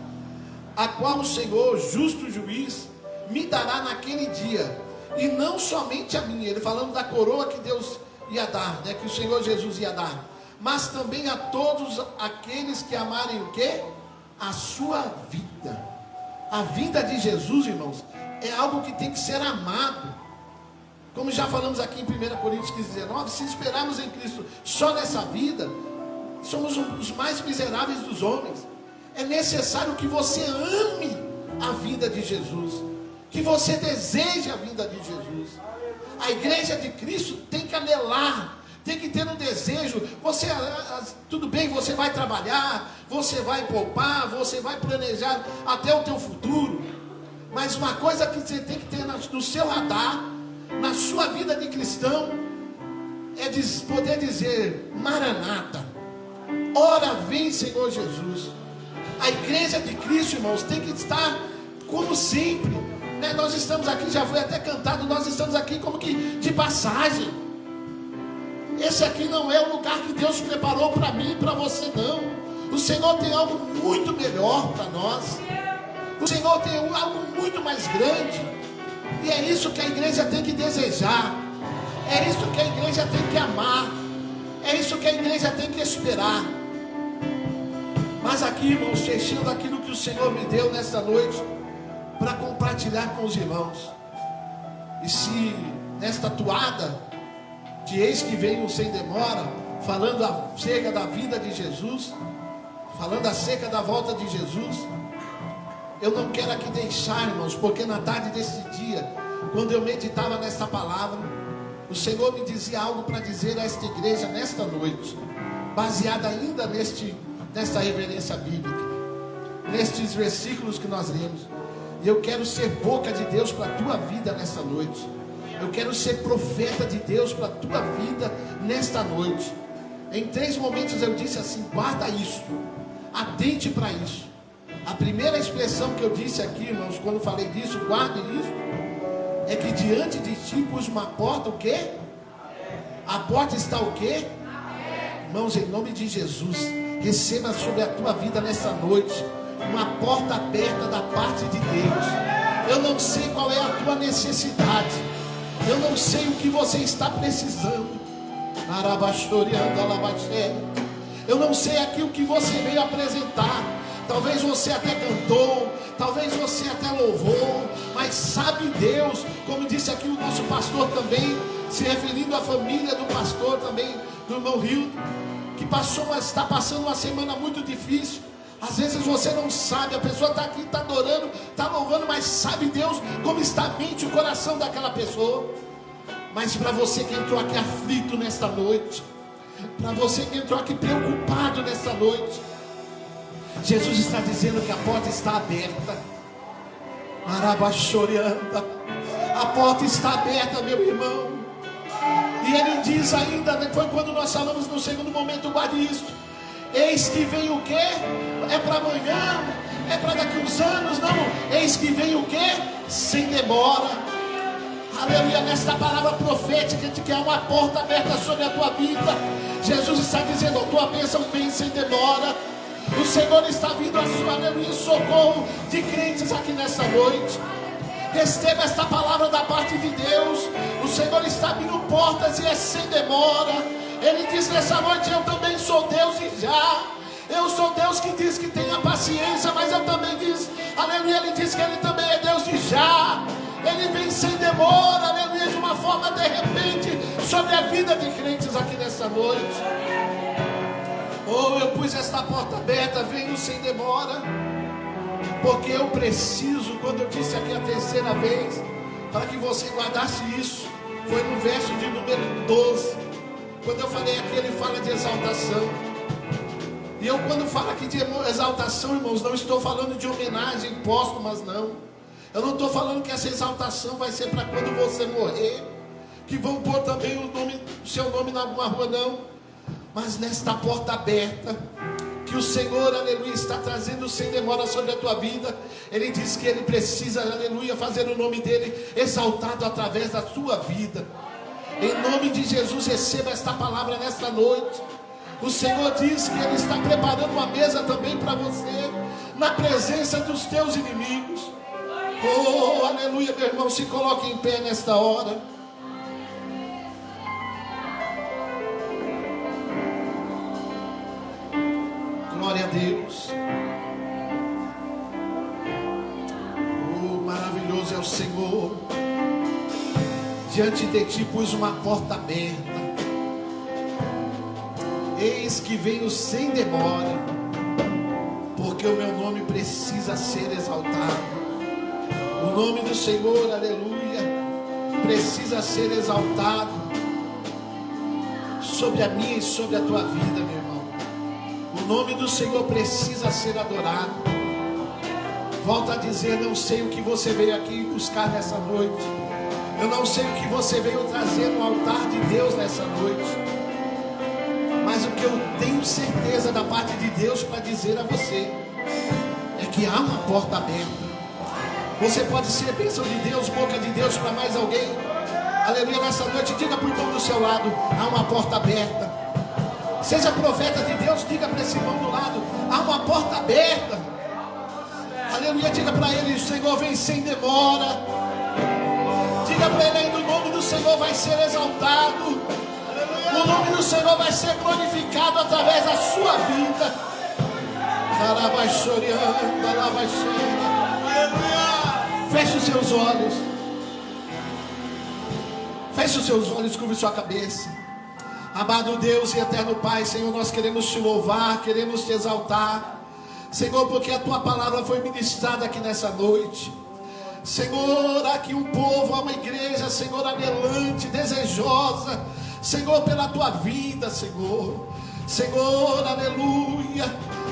a qual o Senhor, justo juiz, me dará naquele dia, e não somente a mim, ele falando da coroa que Deus ia dar, né, que o Senhor Jesus ia dar, mas também a todos aqueles que amarem o quê? A sua vida. A vinda de Jesus, irmãos, é algo que tem que ser amado. Como já falamos aqui em 1 Coríntios 15:19, se esperarmos em Cristo só nessa vida, somos os mais miseráveis dos homens. É necessário que você ame a vinda de Jesus, que você deseje a vinda de Jesus. A igreja de Cristo tem que anelar, tem que ter um desejo. Você, tudo bem, você vai trabalhar, você vai poupar, você vai planejar até o teu futuro, mas uma coisa que você tem que ter no seu radar, na sua vida de cristão, é poder dizer: Maranata, ora vem Senhor Jesus. A igreja de Cristo, irmãos, tem que estar como sempre, né? Nós estamos aqui, já foi até cantado, nós estamos aqui como que de passagem. Esse aqui não é o lugar que Deus preparou para mim e para você, não. O Senhor tem algo muito melhor para nós. O Senhor tem algo muito mais grande. E é isso que a igreja tem que desejar. É isso que a igreja tem que amar. É isso que a igreja tem que esperar. Mas aqui, irmãos, fechando aquilo que o Senhor me deu nesta noite, para compartilhar com os irmãos. E se nesta toada de eis que veio sem demora, falando acerca da vinda de Jesus, falando acerca da volta de Jesus, eu não quero aqui deixar, irmãos, porque na tarde desse dia, quando eu meditava nesta palavra, o Senhor me dizia algo para dizer a esta igreja nesta noite, baseada ainda nesta reverência bíblica, nestes versículos que nós lemos. E eu quero ser boca de Deus para a tua vida nesta noite. Eu quero ser profeta de Deus para a tua vida nesta noite. Em 3 momentos eu disse assim: guarda isso, atente para isso. A primeira expressão que eu disse aqui, irmãos, quando falei disso, guarde isso, é que diante de ti pus uma porta, o quê? A porta está o quê? Irmãos, em nome de Jesus, receba sobre a tua vida nessa noite uma porta aberta da parte de Deus. Eu não sei qual é a tua necessidade, eu não sei o que você está precisando. Eu não sei aqui o que você veio apresentar. Talvez você até cantou, talvez você até louvou, mas sabe Deus, como disse aqui o nosso pastor também, se referindo à família do pastor também, do irmão Rio, que está passando uma semana muito difícil. Às vezes você não sabe, a pessoa está aqui, está adorando, está louvando, mas sabe Deus como está a mente, o coração daquela pessoa. Mas para você que entrou aqui aflito nesta noite, para você que entrou aqui preocupado nesta noite, Jesus está dizendo que a porta está aberta. A porta está aberta, meu irmão. E ele diz ainda, foi quando nós falamos no segundo momento, guarde isso: eis que vem o quê? É para amanhã? É para daqui uns anos? Não, eis que vem o quê? Sem demora. Aleluia, nesta palavra profética de que há uma porta aberta sobre a tua vida. Jesus está dizendo: a tua bênção vem sem demora. O Senhor está vindo a sua, aleluia, socorro de crentes aqui nessa noite. Receba esta palavra da parte de Deus. O Senhor está abrindo portas e é sem demora. Ele diz nessa noite: eu também sou Deus e já. Eu sou Deus que diz que tenha paciência, mas eu também diz, aleluia, ele diz que ele também é Deus de já. Ele vem sem demora, aleluia, de uma forma de repente sobre a vida de crentes aqui nessa noite. Oh, eu pus esta porta aberta, venho sem demora, porque eu preciso, quando eu disse aqui a terceira vez, para que você guardasse isso, foi no verso de número 12, quando eu falei aqui, ele fala de exaltação. E eu, quando falo aqui de exaltação, irmãos, não estou falando de homenagem póstumas, não. Eu não estou falando que essa exaltação vai ser para quando você morrer, que vão pôr também o seu nome na alguma rua, não. Mas nesta porta aberta, que o Senhor, aleluia, está trazendo sem demora sobre a tua vida, Ele diz que Ele precisa, aleluia, fazer o nome dEle exaltado através da tua vida. Em nome de Jesus, receba esta palavra nesta noite. O Senhor diz que Ele está preparando uma mesa também para você, na presença dos teus inimigos. Oh, aleluia, meu irmão, se coloque em pé nesta hora. Glória a Deus. Oh, maravilhoso é o Senhor. Diante de ti pus uma porta aberta. Eis que venho sem demora, porque o meu nome precisa ser exaltado. O nome do Senhor, aleluia, precisa ser exaltado sobre a minha e sobre a tua vida, meu irmão. O nome do Senhor precisa ser adorado. Volto a dizer, não sei o que você veio aqui buscar nessa noite. Eu não sei o que você veio trazer no altar de Deus nessa noite. Mas o que eu tenho certeza da parte de Deus para dizer a você é que há uma porta aberta. Você pode ser bênção de Deus, boca de Deus para mais alguém. Aleluia, nessa noite, diga para o irmão do seu lado: há uma porta aberta. Seja profeta de Deus, diga para esse irmão do lado: há uma porta aberta. Aleluia, diga para ele: o Senhor vem sem demora. Diga para ele: o nome do Senhor vai ser exaltado. O nome do Senhor vai ser glorificado através da sua vida. Feche os seus olhos. Feche os seus olhos, curve sua cabeça. Amado Deus e eterno Pai, Senhor, nós queremos te louvar, queremos te exaltar, Senhor, porque a tua palavra foi ministrada aqui nessa noite. Senhor, aqui um povo, uma igreja, Senhor, anelante, desejosa, Senhor, pela tua vida, Senhor. Senhor, aleluia.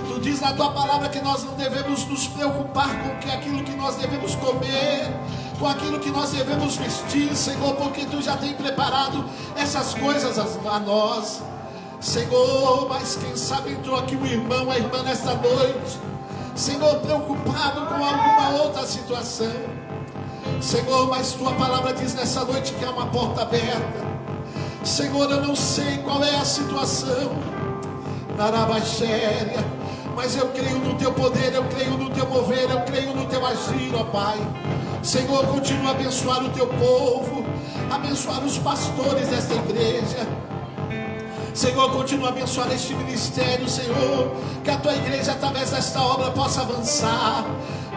Tu diz na tua palavra que nós não devemos nos preocupar com aquilo que nós devemos comer, com aquilo que nós devemos vestir, Senhor, porque tu já tem preparado essas coisas a nós, Senhor. Mas quem sabe entrou aqui um irmão, a irmã nesta noite, Senhor, preocupado com alguma outra situação, Senhor, mas tua palavra diz nessa noite que há uma porta aberta. Senhor, eu não sei qual é a situação, Narabaxéria, mas eu creio no teu poder, eu creio no teu mover, eu creio no teu agir, ó Pai. Senhor, continua a abençoar o teu povo, abençoar os pastores desta igreja. Senhor, continua a abençoar este ministério, Senhor, que a tua igreja através desta obra possa avançar.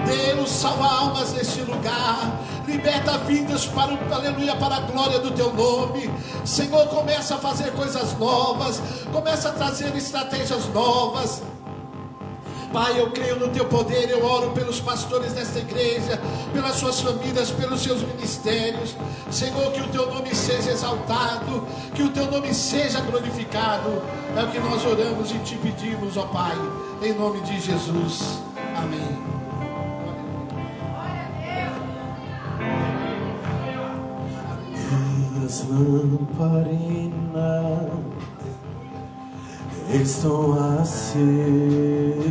Deus, salva almas neste lugar, liberta vidas para, aleluia, para a glória do teu nome. Senhor, começa a fazer coisas novas, começa a trazer estratégias novas. Pai, eu creio no teu poder, eu oro pelos pastores desta igreja, pelas suas famílias, pelos seus ministérios. Senhor, que o teu nome seja exaltado, que o teu nome seja glorificado. É o que nós oramos e te pedimos, ó Pai, em nome de Jesus. Amém. Minhas lamparinas estão acesas